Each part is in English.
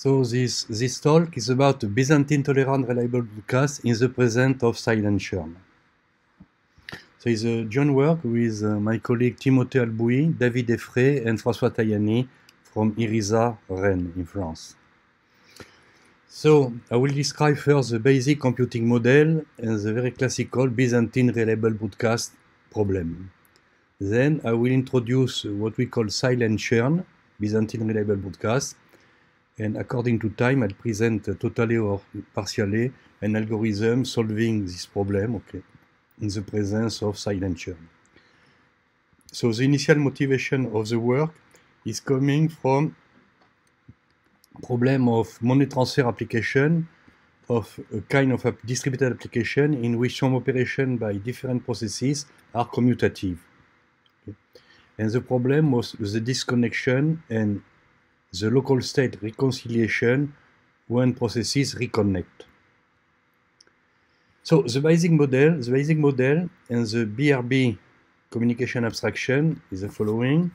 So this talk is about Byzantine tolerant reliable broadcast in the presence of silent churn. So it's a joint work with my colleague Timothée Albouy, David Effray, and François Tajani from IRISA, Rennes, in France. So I will describe first the basic computing model and the very classical Byzantine reliable broadcast problem. Then I will introduce what we call silent churn, Byzantine reliable broadcast, and according to time, I'll present totally or partially an algorithm solving this problem, okay, in the presence of silent churn. So the initial motivation of the work is coming from problem of money transfer application of a kind of a distributed application in which some operation by different processes are commutative. Okay. And the problem was the disconnection and the local state reconciliation when processes reconnect. So the basic model and the BRB communication abstraction is the following.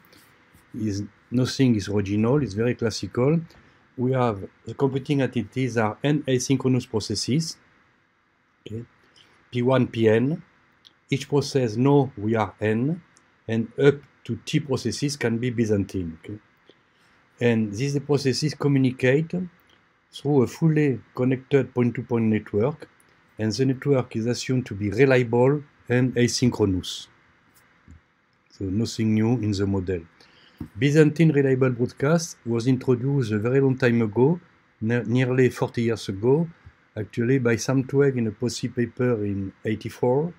Nothing is original, it's very classical. We have the computing entities are n asynchronous processes, okay, P1, Pn. Each process know we are n, and up to T processes can be Byzantine. Okay. And these processes communicate through a fully connected point-to-point network, and the network is assumed to be reliable and asynchronous. So nothing new in the model. Byzantine reliable broadcast was introduced a very long time ago, nearly 40 years ago, actually by Sam Twegg in a POSI paper in 84,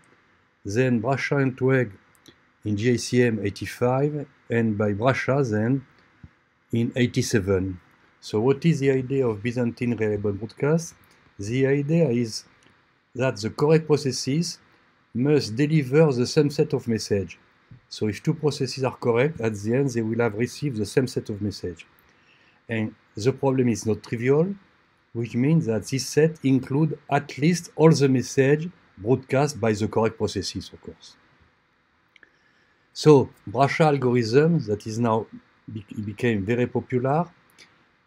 then Bracha and Twegg in GICM 85, and by Bracha then in 87. So what is the idea of Byzantine reliable broadcast? The idea is that the correct processes must deliver the same set of messages. So if two processes are correct, at the end they will have received the same set of messages. And the problem is not trivial, which means that this set includes at least all the messages broadcast by the correct processes, of course. So Bracha algorithm that is now became very popular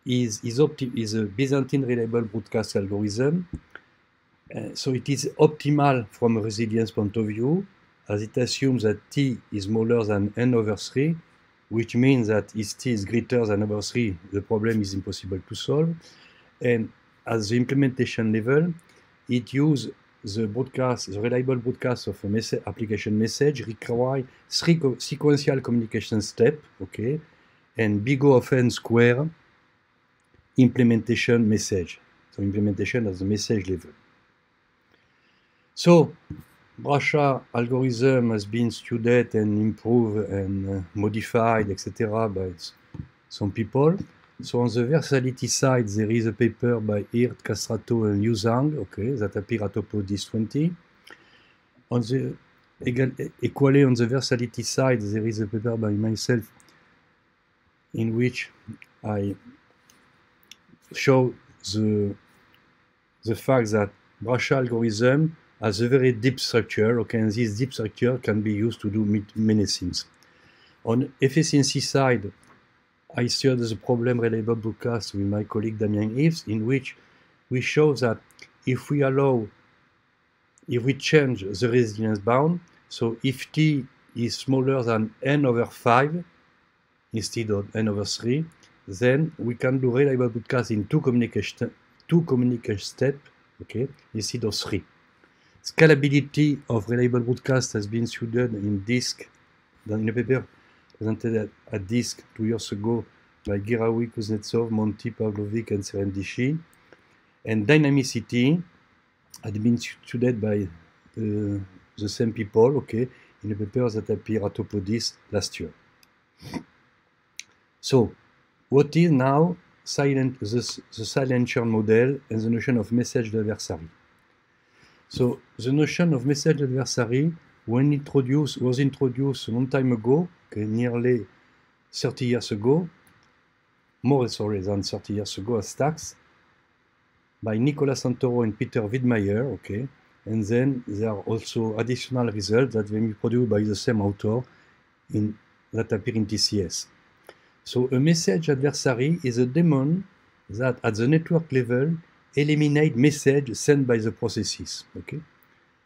is a Byzantine reliable broadcast algorithm. So it is optimal from a resilience point of view, as it assumes that T is smaller than n over 3, which means that if T is greater than over 3, the problem is impossible to solve. And at the implementation level, it uses the reliable broadcast of a application message require 3 sequential communication steps, okay, and big O of n square implementation message. So implementation at the message level. So Bracha algorithm has been studied and improved and modified, etc. by some people. So on the versatility side, there is a paper by Hirt, Castrato, and Liu Zhang, okay, that appear at Topodis 20. On the equally on the versatility side, there is a paper by myself in which I show the fact that Bracha algorithm has a very deep structure, okay, and this deep structure can be used to do many things. On efficiency side, I studied the problem reliable broadcast with my colleague Damien Yves, in which we show that if we change the resilience bound, so if T is smaller than n over 5 instead of n over 3, then we can do reliable broadcast in two communication steps, okay, instead of 3. Scalability of reliable broadcast has been studied in DISC, in a paper presented at DISC 2 years ago by Giraoui, Kuznetsov, Monty, Pavlovic, and Serendishi. And dynamicity had been studied by the same people, okay, in a paper that appeared at Topodis last year. So, what is now the silent churn model and the notion of message adversary? So the notion of message adversary was introduced a long time ago, okay, nearly 30 years ago, more than 30 years ago as Stax, by Nicolas Santoro and Peter Widmeyer, okay, and then there are also additional results that will be produced by the same author that appear in TCS. So a message adversary is a daemon that at the network level eliminate message sent by the processes. Okay,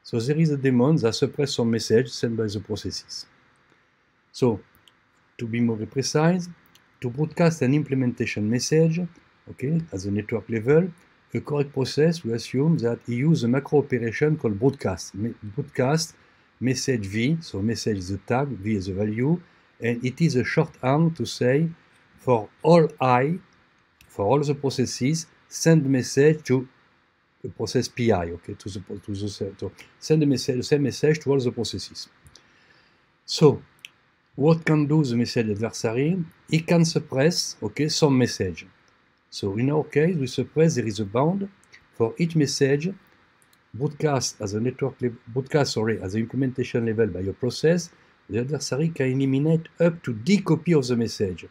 so there is a daemon that suppress some message sent by the processes. So to be more precise, to broadcast an implementation message, okay, at the network level, a correct process we assume that he uses a macro operation called broadcast. Broadcast message V, so message is the tag, V is the value, and it is a shorthand to say for all I, for all the processes, send message to the process PI, okay, to send the same message to all the processes. So what can do the message adversary? It can suppress, okay, some message. So in our case, we suppress there is a bound for each message broadcast as a network broadcast, as the implementation level by a process. The adversary can eliminate up to D copy of the message.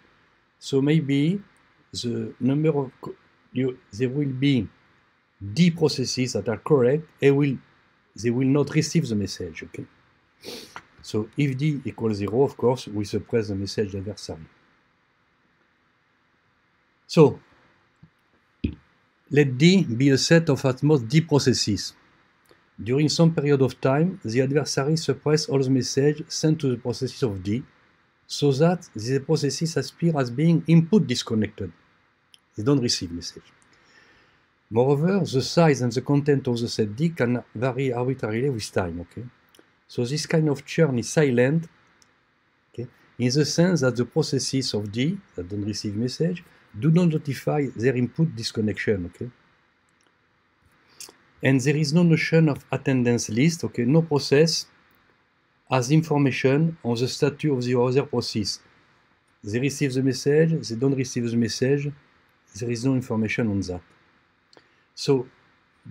So maybe the number of there will be D processes that are correct, and they will not receive the message. Okay. So if D equals 0, of course, we suppress the message adversary. So let D be a set of at most D processes. During some period of time, the adversary suppresses all the messages sent to the processes of D, so that the processes appear as being input disconnected. They don't receive message. Moreover, the size and the content of the set D can vary arbitrarily with time. Okay, so this kind of churn is silent, okay, in the sense that the processes of D that don't receive message do not notify their input disconnection. Okay, and there is no notion of attendance list. Okay, no process has information on the status of the other process. They receive the message, they don't receive the message. There is no information on that. So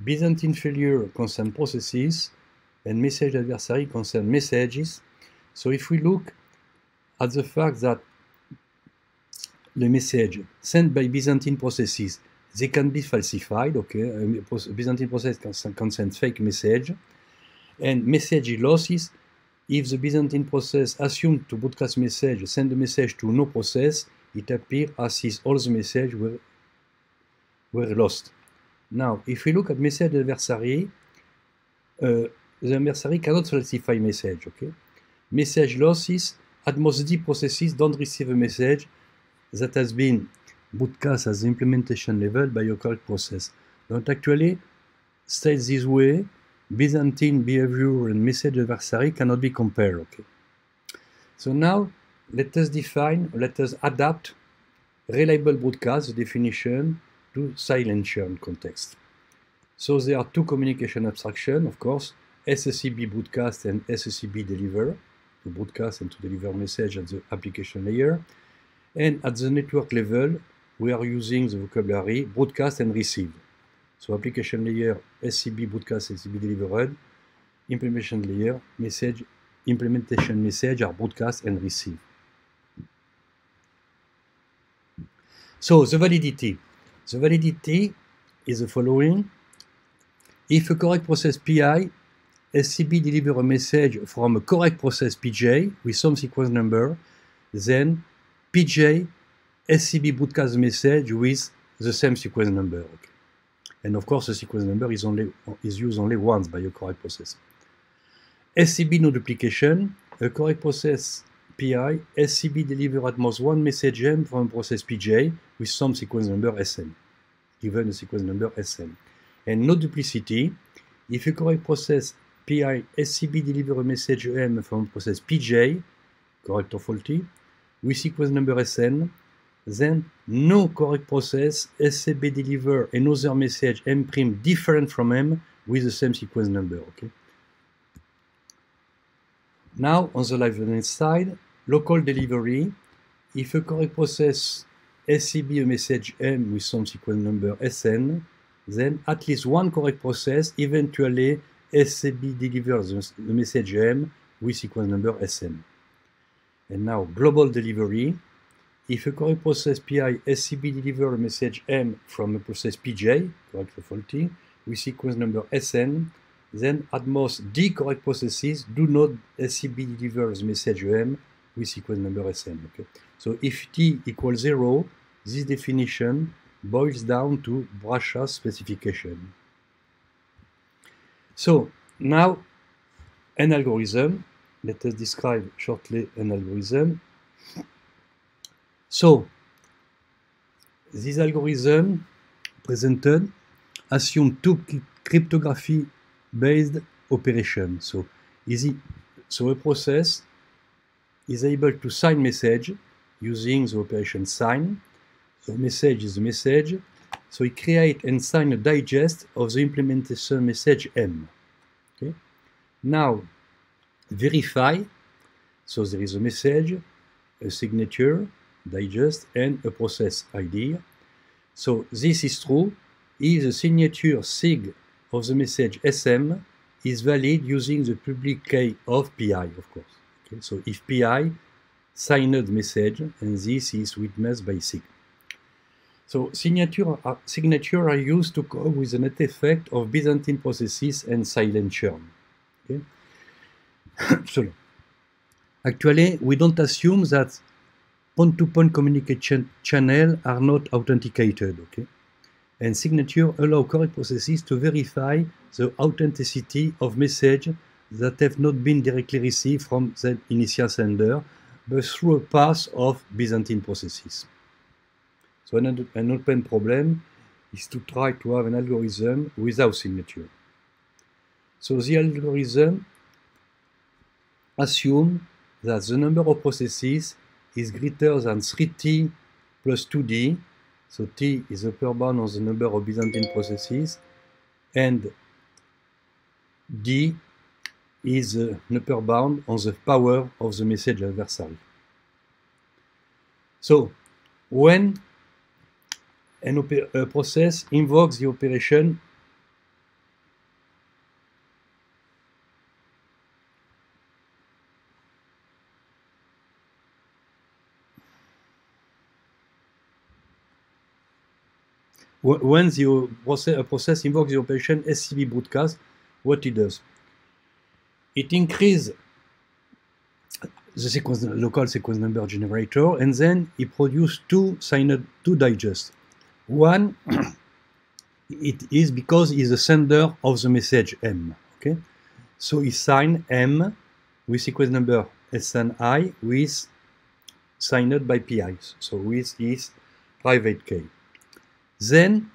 Byzantine failure concerns processes and message adversary concerns messages. So if we look at the fact that the message sent by Byzantine processes, they can be falsified, okay? Byzantine process can send fake message, and message losses. If the Byzantine process assumed to broadcast message, send a message to no process, it appears as if all the messages were lost. Now, if we look at message adversary, the adversary cannot falsify message, okay? Message losses, at most D processes don't receive a message that has been broadcast at the implementation level by a correct process. But actually, stated this way, Byzantine behavior and message adversary cannot be compared, okay? So now, let us adapt reliable broadcast, the definition, to silent churn context. So there are two communication abstractions, of course, SSCB broadcast and SSCB deliver, to broadcast and to deliver message at the application layer. And at the network level, we are using the vocabulary broadcast and receive. So application layer, SCB broadcast, SCB delivered, implementation layer, message, implementation message are broadcast and receive. So the validity. The validity is the following. If a correct process PI, SCB deliver a message from a correct process PJ with some sequence number, then PJ, SCB broadcast message with the same sequence number. Okay. And of course, the sequence number is used only once by a correct process. SCB no duplication, a correct process PI, SCB deliver at most one message M from process PJ with some sequence number SN, given a sequence number SN. And no duplicity, if a correct process PI, SCB deliver a message M from process PJ, correct or faulty, with sequence number SN, then no correct process SCB deliver another message M' different from M with the same sequence number. Okay. Now on the liveness side, local delivery. If a correct process SCB a message M with some sequence number SN, then at least one correct process eventually SCB delivers the message M with sequence number SN. And now global delivery. If a correct process PI SCB deliver a message M from a process PJ, correct or faulty, with sequence number SN, then at most D correct processes do not SCB deliver the message M with sequence number SN. Okay. So if T equals 0, this definition boils down to Brasha's specification. So now an algorithm. Let us describe shortly an algorithm. So this algorithm presented assume two cryptography-based operations. So a process is able to sign message using the operation sign. The message is the message. So it create and sign a digest of the implementation message M. Okay. Now verify. So there is a message, a signature, digest, and a process ID. So this is true if the signature sig of the message SM is valid using the public key of PI, of course. Okay, so if PI signed the message, and this is witnessed by SIG. So signature are used to cope with the net effect of Byzantine processes and silent churn. Okay? So actually, we don't assume that point-to-point communication channels are not authenticated. Okay? And signature allow correct processes to verify the authenticity of messages that have not been directly received from the initial sender, but through a path of Byzantine processes. So an open problem is to try to have an algorithm without signature. So the algorithm assumes that the number of processes is greater than 3t plus 2d. So t is the upper bound of the number of Byzantine processes, and d is an upper bound on the power of the message adversary. So when a process invokes the operation a process invokes the operation SCB broadcast, what it does? It increases the local sequence number generator, and then it produces two digests. One, it is because it's the sender of the message M. Okay, so he signed M with sequence number SNI with signed by PI, so with his private key. Then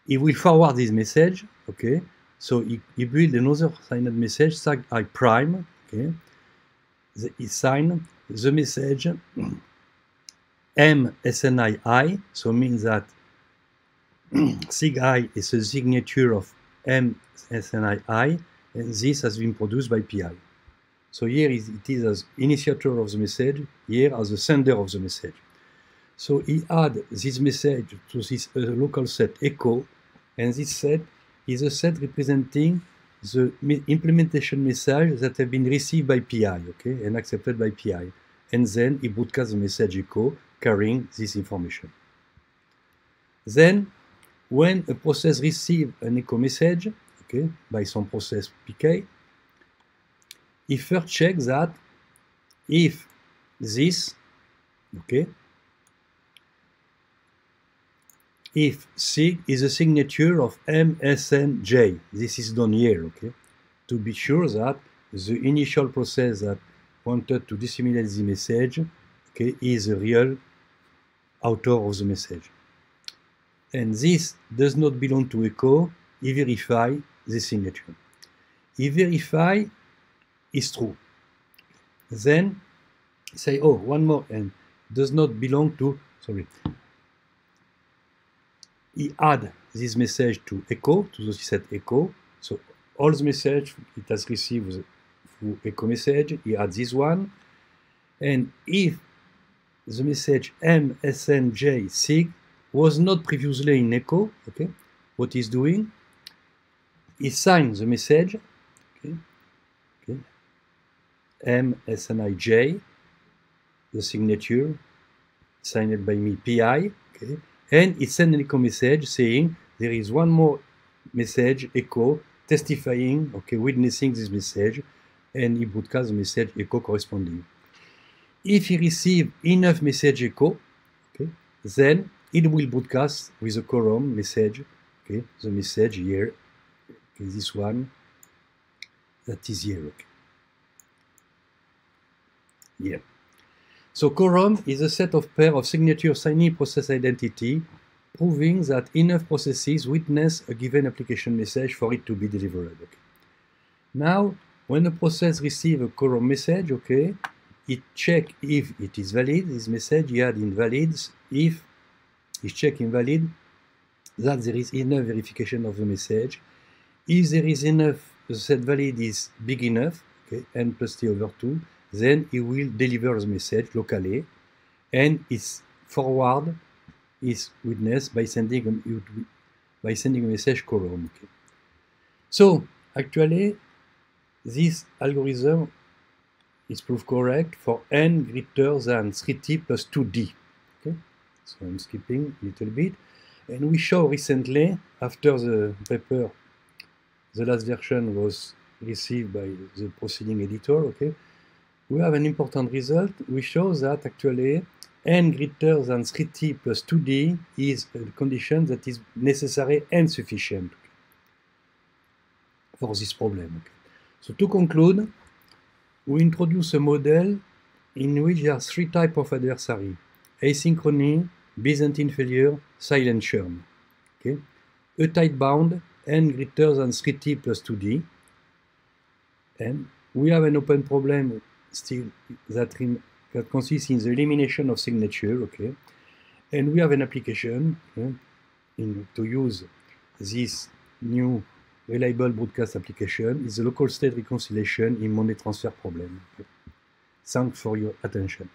he will forward this message. Okay, so he build another signed message tag I prime. Okay, he signed the message M SNI I, so means that sig I is a signature of M SNI I, and this has been produced by PI. So here it is as initiator of the message, here as the sender of the message. So he add this message to this local set echo, and this set is a set representing the implementation message that have been received by PI, okay, and accepted by PI. And then he broadcasts the message echo carrying this information. Then, when a process receives an echo message, okay, by some process PK, he first checks that if this, okay, if SIG is a signature of MSNJ, this is done here, okay, to be sure that the initial process that wanted to disseminate the message, okay, is the real author of the message. And this does not belong to echo, he verify the signature. He verify is true. Then say, oh, one more, and does not belong to, sorry. He add this message to echo, to the set echo. So all the message it has received through echo message, he adds this one. And if the message MSNJ SIG was not previously in echo, okay, what he's doing, he signs the message, okay, okay, MSNIJ, the signature, signed by me PI, okay, and he sends an echo message saying there is one more message echo testifying, okay, witnessing this message, and he broadcasts the message echo corresponding. If he receives enough message echo, okay, then it will broadcast with a quorum message, okay, the message here, okay, this one, that is here, okay. Yeah. So quorum is a set of pair of signatures signing process identity, proving that enough processes witness a given application message for it to be delivered. Okay. Now, when a process receives a quorum message, okay, it checks if it is valid, this message, it add invalids, if it check invalid, that there is enough verification of the message. If there is enough, the set valid is big enough, okay, n plus t over 2, then it will deliver the message locally, and its forward is witnessed by sending a message quorum. Okay. So actually, this algorithm is proved correct for n greater than 3t plus 2d. Okay, so I'm skipping a little bit, and we show recently, after the paper, the last version was received by the proceeding editor. Okay, we have an important result. We show that actually n greater than 3t plus 2d is a condition that is necessary and sufficient for this problem. Okay. So to conclude, we introduce a model in which there are three types of adversary: asynchrony, Byzantine failure, silent churn. Okay. A tight bound, n greater than 3t plus 2d. And we have an open problem still that consists in the elimination of signature, okay? And we have an application, okay, to use this new reliable broadcast application is the local state reconciliation in money transfer problem. Okay. Thanks for your attention.